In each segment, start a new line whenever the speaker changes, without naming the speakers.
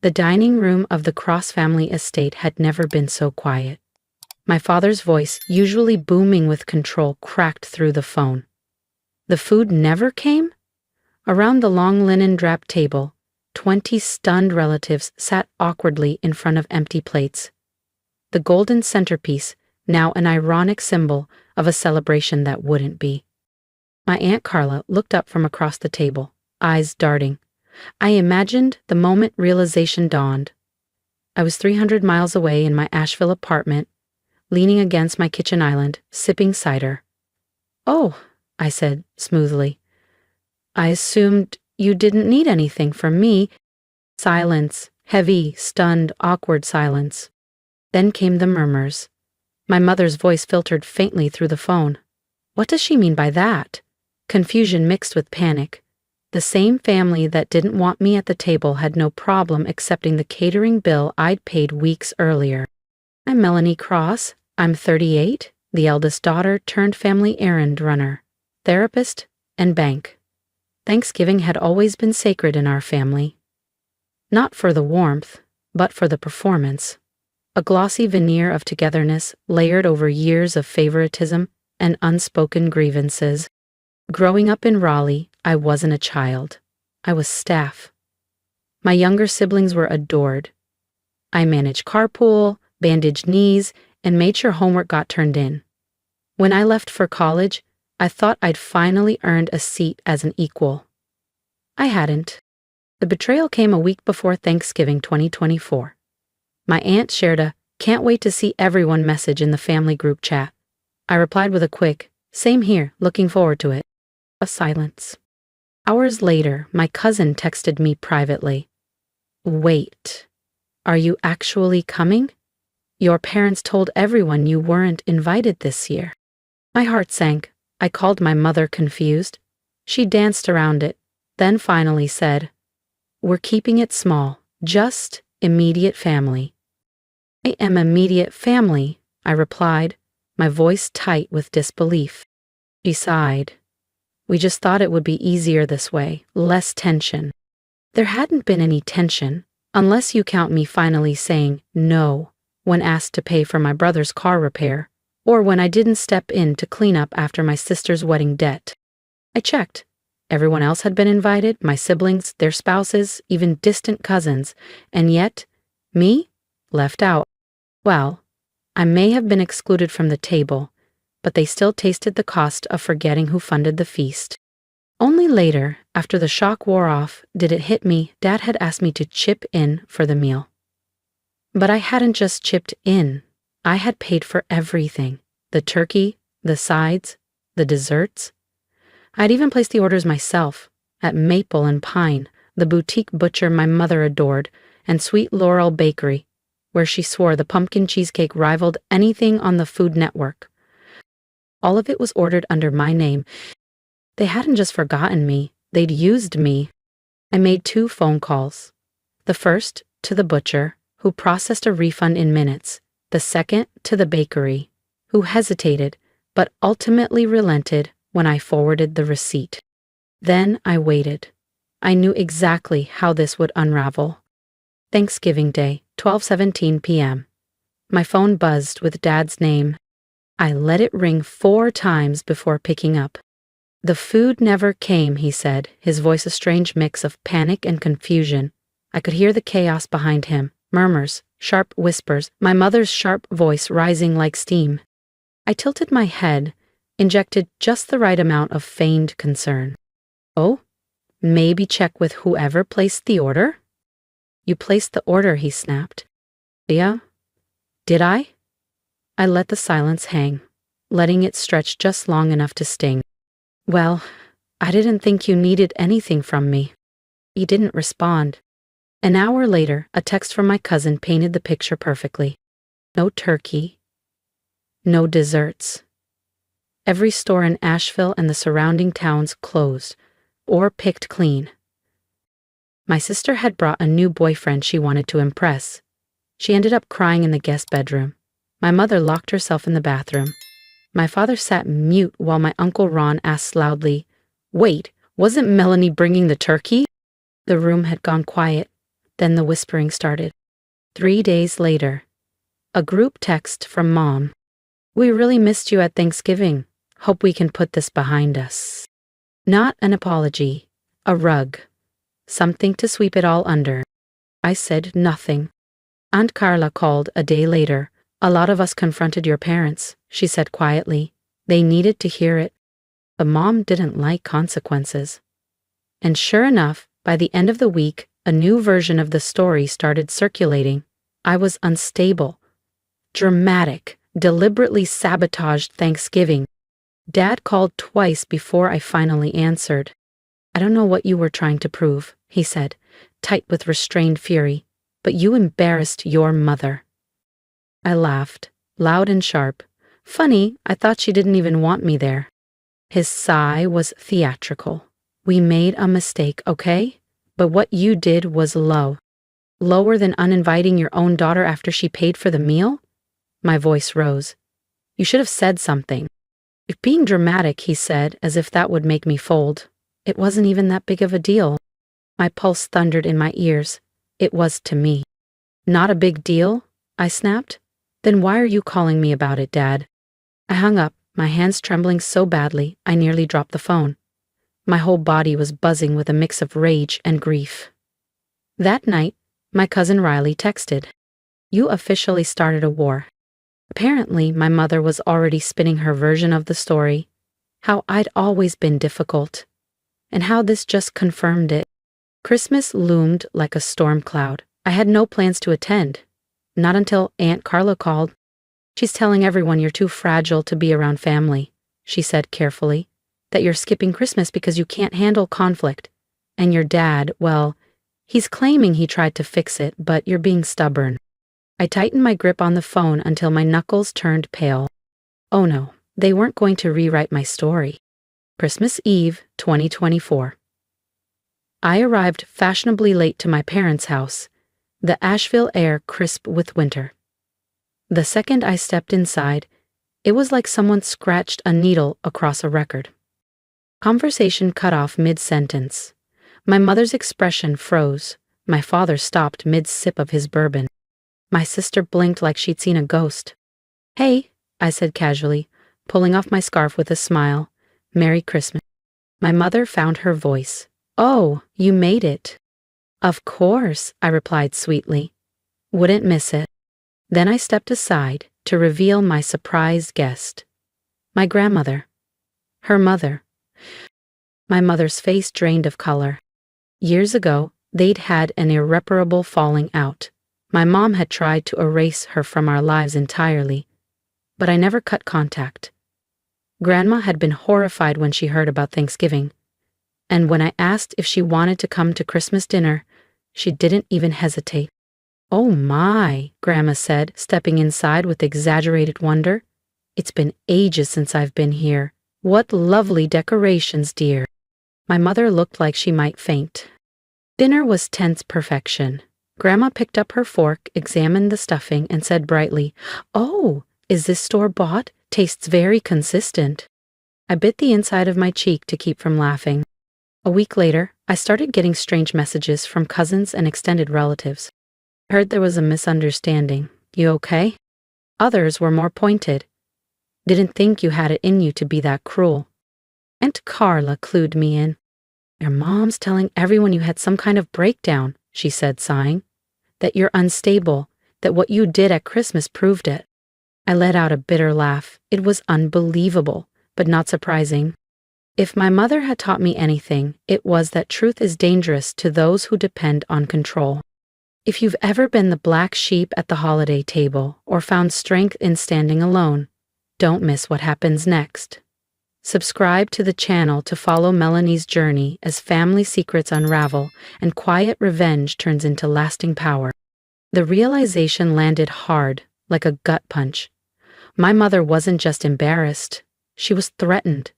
The dining room of the Cross family estate had never been so quiet. My father's voice, usually booming with control, cracked through the phone. The food never came? Around the long linen-draped table, 20 stunned relatives sat awkwardly in front of empty plates. The golden centerpiece, now an ironic symbol of a celebration that wouldn't be. My Aunt Carla looked up from across the table, eyes darting. I imagined the moment realization dawned. I was 300 miles away in my Asheville apartment, leaning against my kitchen island, sipping cider. "Oh," I said smoothly. "I assumed you didn't need anything from me." Silence, heavy, stunned, awkward silence. Then came the murmurs. My mother's voice filtered faintly through the phone. What does she mean by that? Confusion mixed with panic. The same family that didn't want me at the table had no problem accepting the catering bill I'd paid weeks earlier. "I'm Melanie Cross. I'm 38, the eldest daughter turned family errand runner, therapist, and bank. Thanksgiving had always been sacred in our family. Not for the warmth, but for the performance. A glossy veneer of togetherness layered over years of favoritism and unspoken grievances. Growing up in Raleigh, I wasn't a child. I was staff. My younger siblings were adored. I managed carpool, bandaged knees, and made sure homework got turned in. When I left for college, I thought I'd finally earned a seat as an equal. I hadn't. The betrayal came a week before Thanksgiving 2024. My aunt shared a "can't wait to see everyone" message in the family group chat. I replied with a quick, "Same here, looking forward to it." A silence. Hours later, my cousin texted me privately. "Wait, are you actually coming? Your parents told everyone you weren't invited this year." My heart sank. I called my mother confused. She danced around it, then finally said, "We're keeping it small, just immediate family." "I am immediate family," I replied, my voice tight with disbelief. She sighed. "We just thought it would be easier this way, less tension." There hadn't been any tension, unless you count me finally saying no when asked to pay for my brother's car repair, or when I didn't step in to clean up after my sister's wedding debt. I checked. Everyone else had been invited, my siblings, their spouses, even distant cousins, and yet, me? Left out. Well, I may have been excluded from the table, but they still tasted the cost of forgetting who funded the feast. Only later, after the shock wore off, did it hit me Dad had asked me to chip in for the meal. But I hadn't just chipped in. I had paid for everything. The turkey, the sides, the desserts. I'd even placed the orders myself, at Maple and Pine, the boutique butcher my mother adored, and Sweet Laurel Bakery, where she swore the pumpkin cheesecake rivaled anything on the Food Network. All of it was ordered under my name. They hadn't just forgotten me, they'd used me. I made 2 phone calls. The first to the butcher, who processed a refund in minutes. The second to the bakery, who hesitated, but ultimately relented when I forwarded the receipt. Then I waited. I knew exactly how this would unravel. Thanksgiving Day, 12:17 p.m. My phone buzzed with Dad's name. I let it ring 4 times before picking up. "The food never came," he said, his voice a strange mix of panic and confusion. I could hear the chaos behind him, murmurs, sharp whispers, my mother's sharp voice rising like steam. I tilted my head, injected just the right amount of feigned concern. "Oh, maybe check with whoever placed the order?" "You placed the order," he snapped. "Yeah? Did I?" I let the silence hang, letting it stretch just long enough to sting. "Well, I didn't think you needed anything from me." He didn't respond. An hour later, a text from my cousin painted the picture perfectly. No turkey. No desserts. Every store in Asheville and the surrounding towns closed, or picked clean. My sister had brought a new boyfriend she wanted to impress. She ended up crying in the guest bedroom. My mother locked herself in the bathroom. My father sat mute while my Uncle Ron asked loudly, "Wait, wasn't Melanie bringing the turkey?" The room had gone quiet. Then the whispering started. 3 days later. A group text from Mom. We really missed you at Thanksgiving. Hope we can put this behind us. Not an apology. A rug. Something to sweep it all under. I said nothing. Aunt Carla called a day later. A lot of us confronted your parents, she said quietly. They needed to hear it. But Mom didn't like consequences. And sure enough, by the end of the week, a new version of the story started circulating. I was unstable. Dramatic, deliberately sabotaged Thanksgiving. Dad called twice before I finally answered. I don't know what you were trying to prove, he said, tight with restrained fury, but you embarrassed your mother. I laughed, loud and sharp. Funny, I thought she didn't even want me there. His sigh was theatrical. We made a mistake, okay? But what you did was low. Lower than uninviting your own daughter after she paid for the meal? My voice rose. You should have said something. If being dramatic, he said, as if that would make me fold. It wasn't even that big of a deal. My pulse thundered in my ears. It was to me. Not a big deal? I snapped. Then why are you calling me about it, Dad? I hung up, my hands trembling so badly I nearly dropped the phone. My whole body was buzzing with a mix of rage and grief. That night, my cousin Riley texted. You officially started a war. Apparently, my mother was already spinning her version of the story, how I'd always been difficult, and how this just confirmed it. Christmas loomed like a storm cloud. I had no plans to attend, not until Aunt Carla called. She's telling everyone you're too fragile to be around family, she said carefully, that you're skipping Christmas because you can't handle conflict. And your dad, well, he's claiming he tried to fix it, but you're being stubborn. I tightened my grip on the phone until my knuckles turned pale. Oh no, they weren't going to rewrite my story. Christmas Eve, 2024. I arrived fashionably late to my parents' house, the Asheville air crisp with winter. The second I stepped inside, it was like someone scratched a needle across a record. Conversation cut off mid-sentence. My mother's expression froze. My father stopped mid-sip of his bourbon. My sister blinked like she'd seen a ghost. Hey, I said casually, pulling off my scarf with a smile. Merry Christmas. My mother found her voice. Oh, you made it. Of course, I replied sweetly. Wouldn't miss it. Then I stepped aside to reveal my surprise guest. My grandmother. Her mother. My mother's face drained of color. Years ago, they'd had an irreparable falling out. My mom had tried to erase her from our lives entirely, but I never cut contact. Grandma had been horrified when she heard about Thanksgiving, and when I asked if she wanted to come to Christmas dinner, she didn't even hesitate. Oh my, Grandma said, stepping inside with exaggerated wonder. It's been ages since I've been here. What lovely decorations, dear. My mother looked like she might faint. Dinner was tense perfection. Grandma picked up her fork, examined the stuffing, and said brightly, Oh, is this store-bought? Tastes very consistent. I bit the inside of my cheek to keep from laughing. A week later, I started getting strange messages from cousins and extended relatives. I heard there was a misunderstanding. You okay? Others were more pointed. Didn't think you had it in you to be that cruel. Aunt Carla clued me in. Your mom's telling everyone you had some kind of breakdown, she said, sighing. That you're unstable, that what you did at Christmas proved it. I let out a bitter laugh. It was unbelievable, but not surprising. If my mother had taught me anything, it was that truth is dangerous to those who depend on control. If you've ever been the black sheep at the holiday table or found strength in standing alone, don't miss what happens next. Subscribe to the channel to follow Melanie's journey as family secrets unravel and quiet revenge turns into lasting power. The realization landed hard, like a gut punch. My mother wasn't just embarrassed, she was threatened.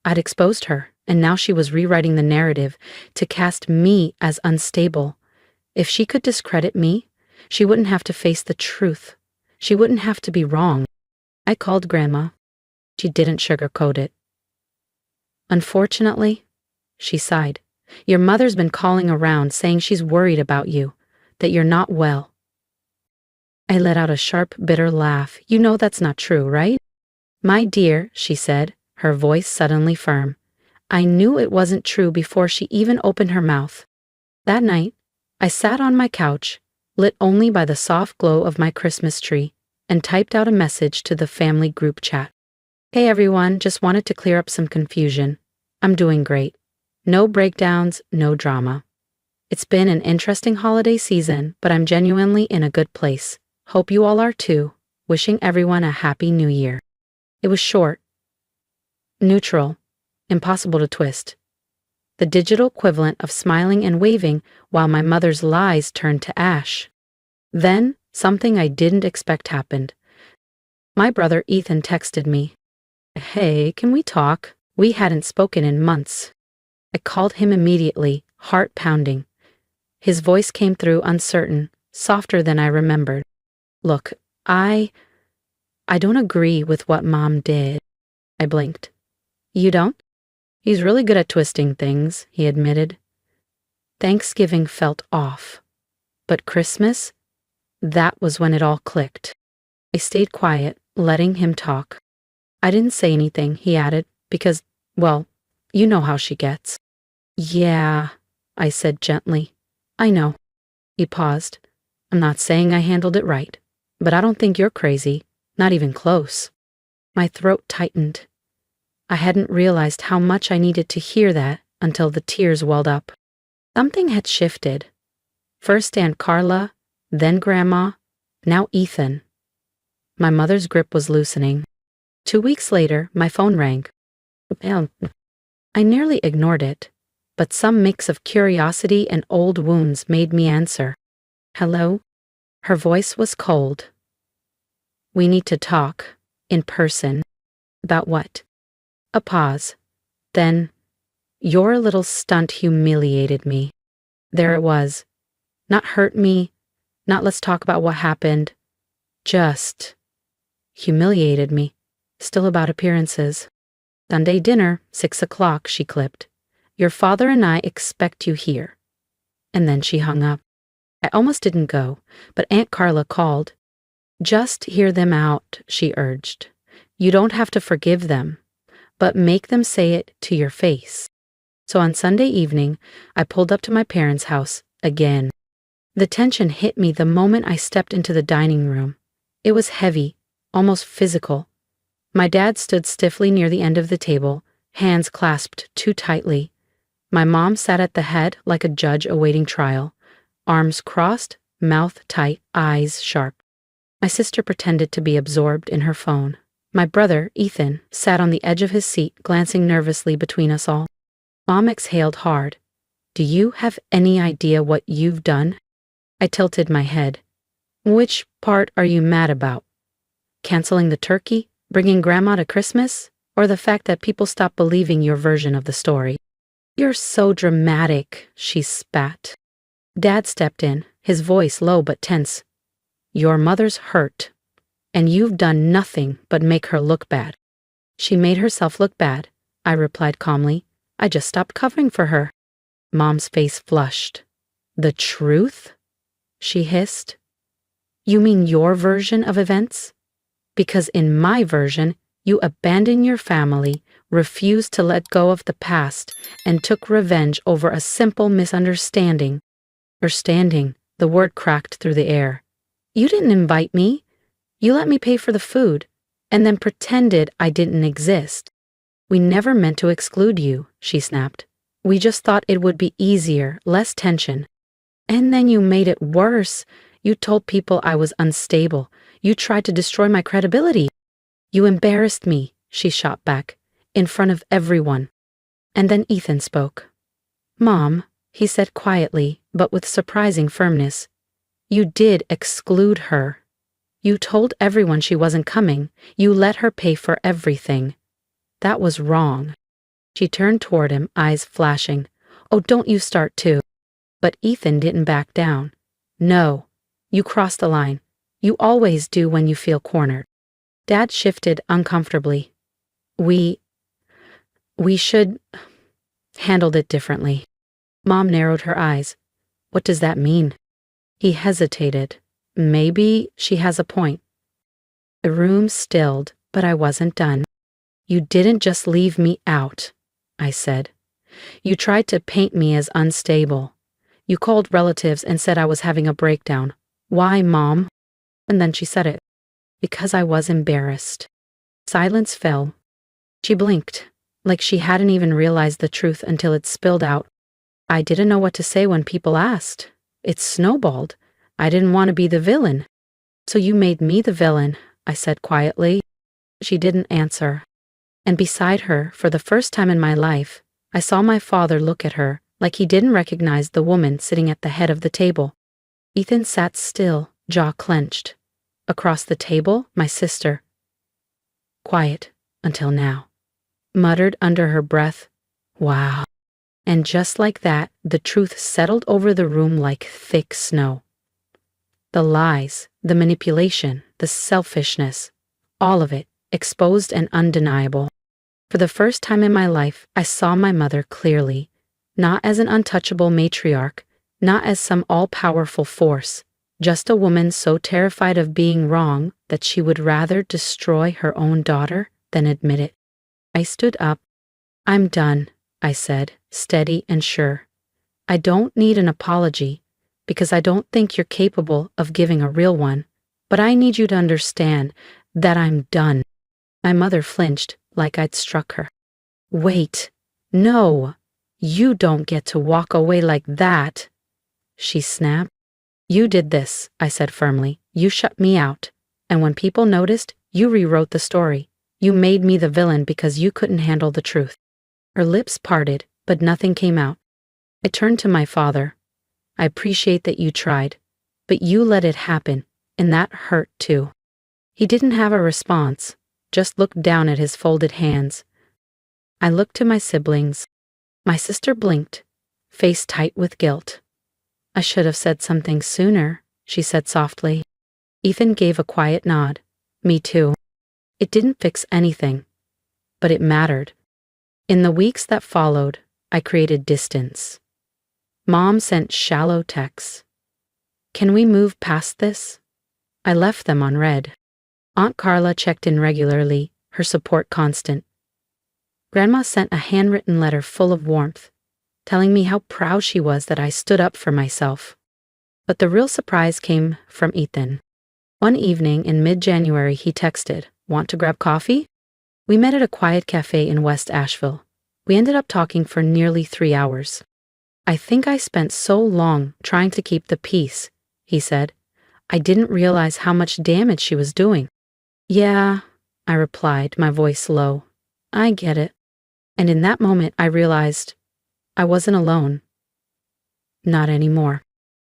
I'd exposed her, and now she was rewriting the narrative to cast me as unstable. If she could discredit me, she wouldn't have to face the truth. She wouldn't have to be wrong. I called Grandma. She didn't sugarcoat it. Unfortunately, she sighed, your mother's been calling around saying she's worried about you. that you're not well. I let out a sharp, bitter laugh. You know that's not true, right? My dear, she said, her voice suddenly firm. I knew it wasn't true before she even opened her mouth. That night, I sat on my couch, lit only by the soft glow of my Christmas tree, and typed out a message to the family group chat. Hey everyone, just wanted to clear up some confusion. I'm doing great. No breakdowns, no drama. It's been an interesting holiday season, but I'm genuinely in a good place. Hope you all are too. Wishing everyone a happy new year. It was short, neutral, impossible to twist. The digital equivalent of smiling and waving while my mother's lies turned to ash. Then, something I didn't expect happened. My brother Ethan texted me. Hey, can we talk? We hadn't spoken in months. I called him immediately, heart pounding. His voice came through uncertain, softer than I remembered. Look, I don't agree with what Mom did. I blinked. You don't? He's really good at twisting things, he admitted. Thanksgiving felt off. But Christmas? That was when it all clicked. I stayed quiet, letting him talk. I didn't say anything, he added, because, well, you know how she gets. Yeah, I said gently. I know. He paused. I'm not saying I handled it right, but I don't think you're crazy, not even close. My throat tightened. I hadn't realized how much I needed to hear that until the tears welled up. Something had shifted. First Aunt Carla, then Grandma, now Ethan. My mother's grip was loosening. 2 weeks later, my phone rang. I nearly ignored it, but some mix of curiosity and old wounds made me answer. Hello? Her voice was cold. We need to talk, in person. About what? A pause. Then, your little stunt humiliated me. There it was. Not hurt me, not let's talk about what happened. Just humiliated me. Still about appearances. Sunday dinner, 6 o'clock, she clipped. Your father and I expect you here. And then she hung up. I almost didn't go, but Aunt Carla called. Just hear them out, she urged. You don't have to forgive them, but make them say it to your face. So on Sunday evening, I pulled up to my parents' house again. The tension hit me the moment I stepped into the dining room. It was heavy, almost physical. My dad stood stiffly near the end of the table, hands clasped too tightly. My mom sat at the head like a judge awaiting trial, arms crossed, mouth tight, eyes sharp. My sister pretended to be absorbed in her phone. My brother, Ethan, sat on the edge of his seat, glancing nervously between us all. Mom exhaled hard. Do you have any idea what you've done? I tilted my head. Which part are you mad about? Canceling the turkey? Bringing Grandma to Christmas? Or the fact that people stopped believing your version of the story? You're so dramatic, she spat. Dad stepped in, his voice low but tense. Your mother's hurt, and you've done nothing but make her look bad. She made herself look bad, I replied calmly. I just stopped covering for her. Mom's face flushed. The truth? She hissed. You mean your version of events? Because in my version, you abandoned your family, refused to let go of the past, and took revenge over a simple misunderstanding. Understanding, the word cracked through the air. You didn't invite me. You let me pay for the food, and then pretended I didn't exist. We never meant to exclude you, she snapped. We just thought it would be easier, less tension. And then you made it worse. You told people I was unstable. You tried to destroy my credibility. You embarrassed me, she shot back, in front of everyone. And then Ethan spoke. Mom, he said quietly, but with surprising firmness, you did exclude her. You told everyone she wasn't coming. You let her pay for everything. That was wrong. She turned toward him, eyes flashing. Oh, don't you start too. But Ethan didn't back down. No, you crossed the line. You always do when you feel cornered. Dad shifted uncomfortably. We should handled it differently. Mom narrowed her eyes. What does that mean? He hesitated. Maybe she has a point. The room stilled, but I wasn't done. You didn't just leave me out, I said. You tried to paint me as unstable. You called relatives and said I was having a breakdown. Why, Mom? And then she said it. Because I was embarrassed. Silence fell. She blinked, like she hadn't even realized the truth until it spilled out. I didn't know what to say when people asked. It snowballed. I didn't want to be the villain. So you made me the villain, I said quietly. She didn't answer. And beside her, for the first time in my life, I saw my father look at her like he didn't recognize the woman sitting at the head of the table. Ethan sat still, jaw clenched. Across the table, my sister. Quiet, until now. Muttered under her breath, "Wow." And just like that, the truth settled over the room like thick snow. The lies, the manipulation, the selfishness, all of it, exposed and undeniable. For the first time in my life, I saw my mother clearly, not as an untouchable matriarch, not as some all-powerful force, just a woman so terrified of being wrong that she would rather destroy her own daughter than admit it. I stood up. "I'm done," I said, steady and sure. "I don't need an apology, because I don't think you're capable of giving a real one, but I need you to understand that I'm done." My mother flinched, like I'd struck her. "Wait, no, you don't get to walk away like that," she snapped. "You did this," I said firmly. "You shut me out. And when people noticed, you rewrote the story. You made me the villain because you couldn't handle the truth." Her lips parted, but nothing came out. I turned to my father. "I appreciate that you tried, but you let it happen, and that hurt too." He didn't have a response, just looked down at his folded hands. I looked to my siblings. My sister blinked, face tight with guilt. "I should have said something sooner," she said softly. Ethan gave a quiet nod. "Me too." It didn't fix anything, but it mattered. In the weeks that followed, I created distance. Mom sent shallow texts. "Can we move past this?" I left them unread. Aunt Carla checked in regularly, her support constant. Grandma sent a handwritten letter full of warmth, telling me how proud she was that I stood up for myself. But the real surprise came from Ethan. One evening in mid-January, he texted, "Want to grab coffee?" We met at a quiet cafe in West Asheville. We ended up talking for nearly 3 hours. "I think I spent so long trying to keep the peace," he said. "I didn't realize how much damage she was doing." "Yeah," I replied, my voice low. "I get it." And in that moment, I realized I wasn't alone. Not anymore.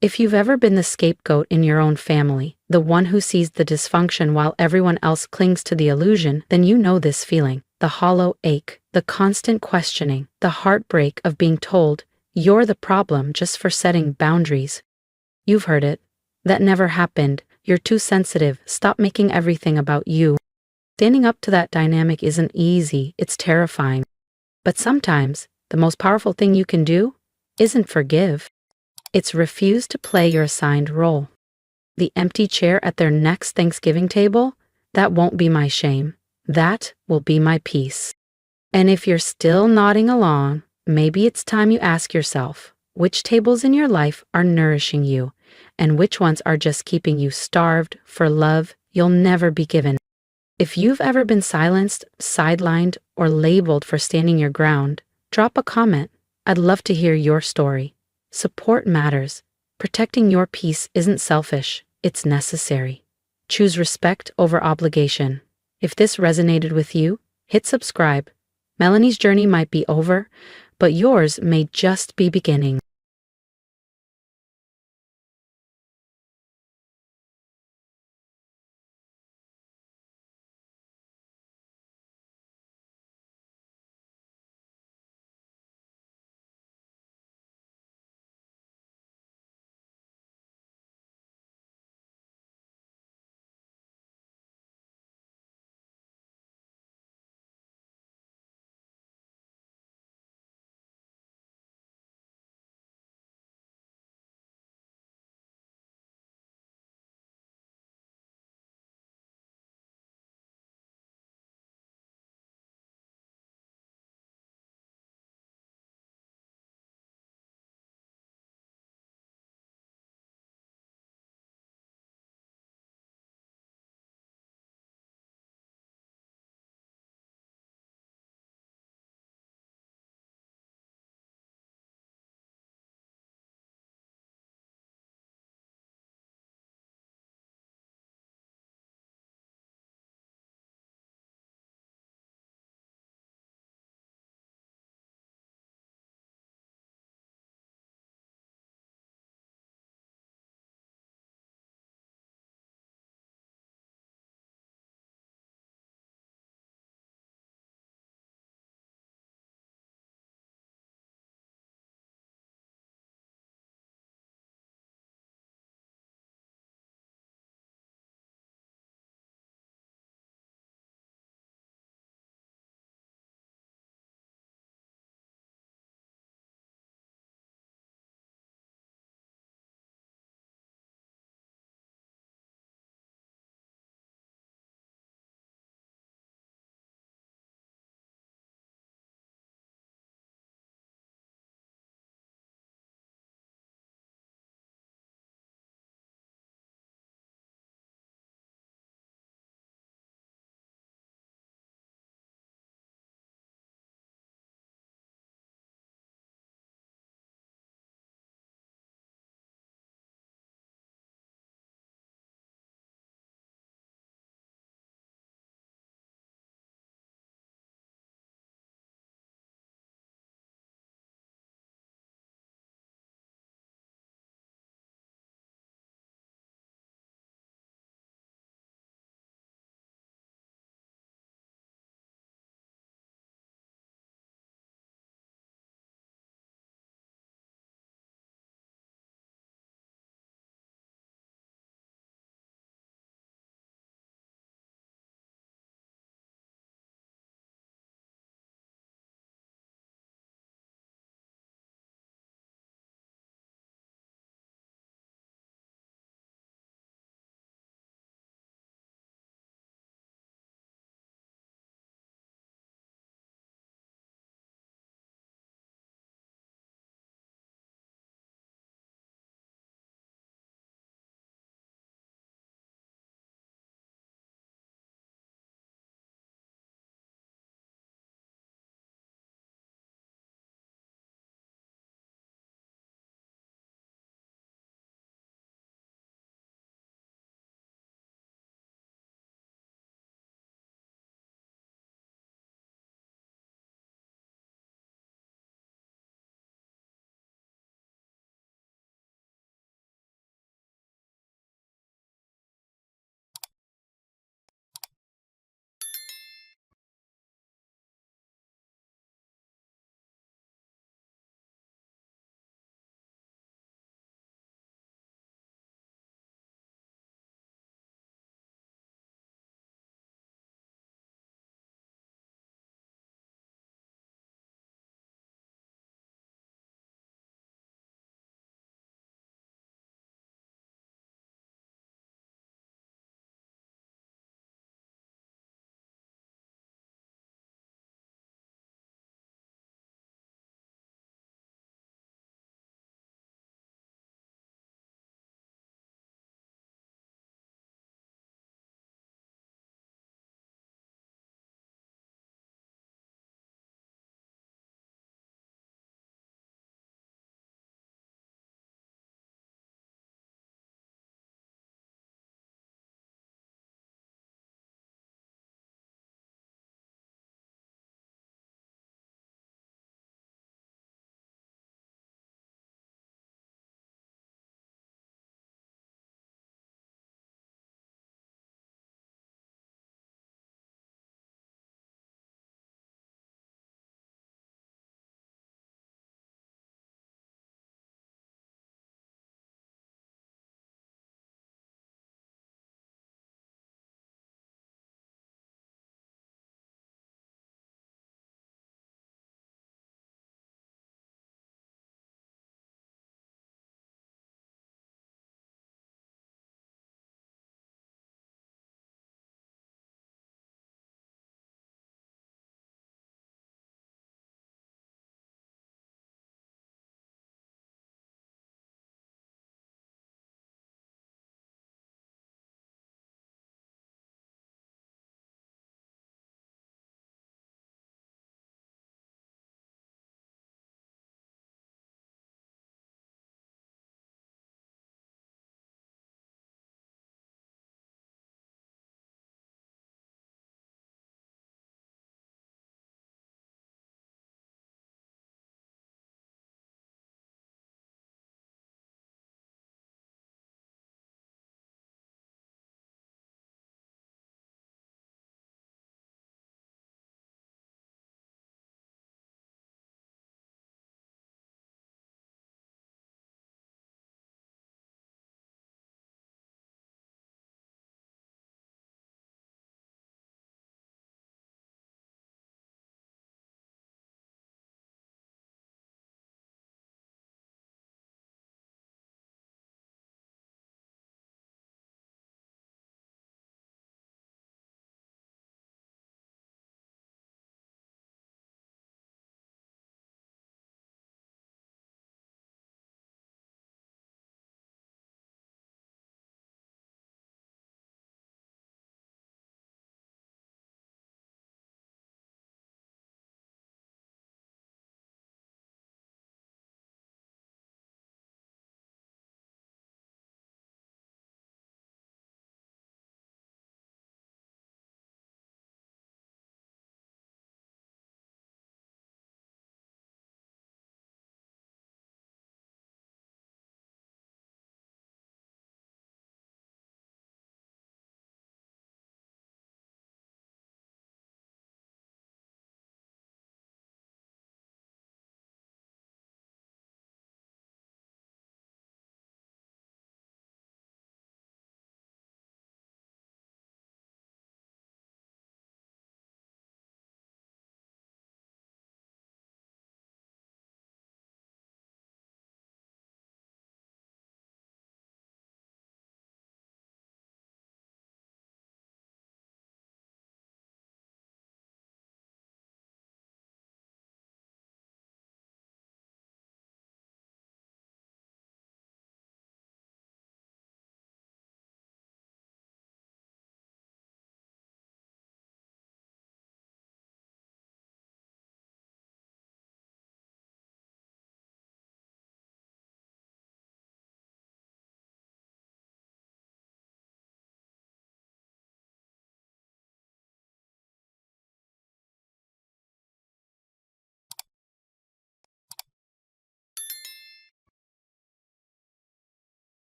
If you've ever been the scapegoat in your own family, the one who sees the dysfunction while everyone else clings to the illusion, then you know this feeling. The hollow ache, the constant questioning, the heartbreak of being told you're the problem just for setting boundaries. You've heard it. "That never happened. You're too sensitive. Stop making everything about you." Standing up to that dynamic isn't easy. It's terrifying. But sometimes, the most powerful thing you can do isn't forgive. It's refuse to play your assigned role. The empty chair at their next Thanksgiving table, that won't be my shame. That will be my peace. And if you're still nodding along, maybe it's time you ask yourself, which tables in your life are nourishing you, and which ones are just keeping you starved for love you'll never be given. If you've ever been silenced, sidelined, or labeled for standing your ground, drop a comment. I'd love to hear your story. Support matters. Protecting your peace isn't selfish, it's necessary. Choose respect over obligation. If this resonated with you, hit subscribe. Melanie's journey might be over, but yours may just be beginning.